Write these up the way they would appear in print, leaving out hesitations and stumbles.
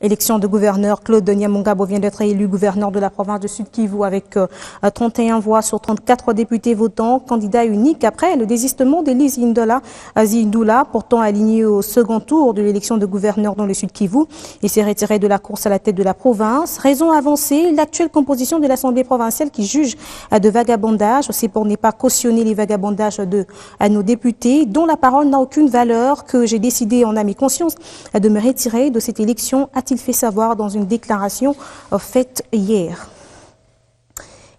Élection de gouverneur, Claude Nyamungabo vient d'être élu gouverneur de la province de Sud-Kivu avec 31 voix sur 34 députés votants, candidat unique après le désistement d'Élise Zindula, pourtant aligné au second tour de l'élection de gouverneur dans le Sud-Kivu. Il s'est retiré de la course à la tête de la province. Raison avancée, l'actuelle composition de l'Assemblée provinciale qui juge de vagabondage, aussi pour ne pas cautionner les vagabondages de nos députés, dont la parole n'a aucune valeur, que j'ai décidé en âme et conscience de me retirer de cette élection, a-t-il fait savoir dans une déclaration faite hier.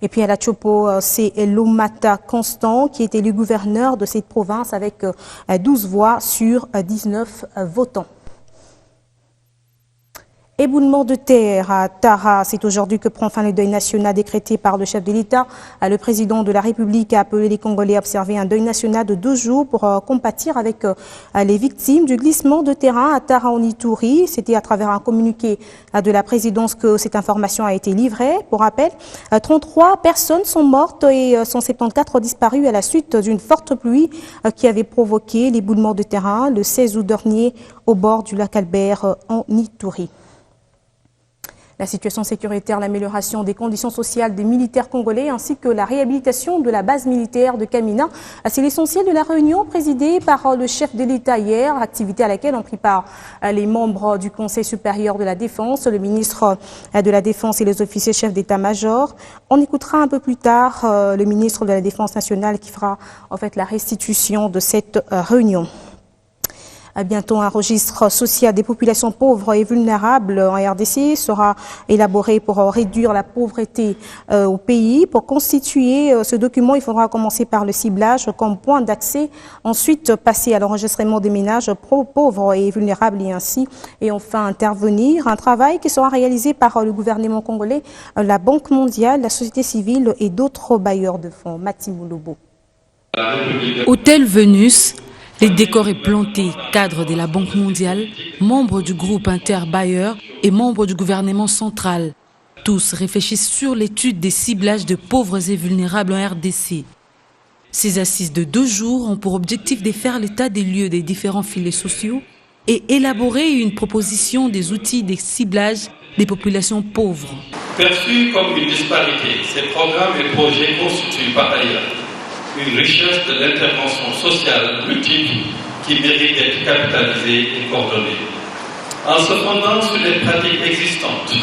Et puis à la Chopo, c'est Lomata Constant qui est élu gouverneur de cette province avec 12 voix sur 19 votants. Éboulement de terre à Tara, c'est aujourd'hui que prend fin le deuil national décrété par le chef de l'État. Le président de la République a appelé les Congolais à observer un deuil national de 2 jours pour compatir avec les victimes du glissement de terrain à Tara en Ituri. C'était à travers un communiqué de la présidence que cette information a été livrée. Pour rappel, 33 personnes sont mortes et 174 disparues à la suite d'une forte pluie qui avait provoqué l'éboulement de terrain le 16 août dernier au bord du lac Albert en Ituri. La situation sécuritaire, l'amélioration des conditions sociales des militaires congolais ainsi que la réhabilitation de la base militaire de Kamina. C'est l'essentiel de la réunion présidée par le chef de l'État hier, activité à laquelle ont pris part les membres du Conseil supérieur de la Défense, le ministre de la Défense et les officiers chefs d'état-major. On écoutera un peu plus tard le ministre de la Défense nationale qui fera en fait la restitution de cette réunion. Bientôt, un registre social des populations pauvres et vulnérables en RDC sera élaboré pour réduire la pauvreté au pays. Pour constituer ce document, il faudra commencer par le ciblage comme point d'accès, ensuite passer à l'enregistrement des ménages pauvres et vulnérables et enfin intervenir. Un travail qui sera réalisé par le gouvernement congolais, la Banque mondiale, la société civile et d'autres bailleurs de fonds. Matimou Lobo. Hôtel Venus. Les décors est planté, cadre de la Banque mondiale, membre du groupe Interbailleur et membre du gouvernement central. Tous réfléchissent sur l'étude des ciblages de pauvres et vulnérables en RDC. Ces assises de 2 jours ont pour objectif de faire l'état des lieux des différents filets sociaux et élaborer une proposition des outils de ciblage des populations pauvres. Perçus comme une disparité, ces programmes et projets constituent par ailleurs une richesse de l'intervention sociale multiple qui mérite d'être capitalisée et coordonnée. En se fondant sur les pratiques existantes,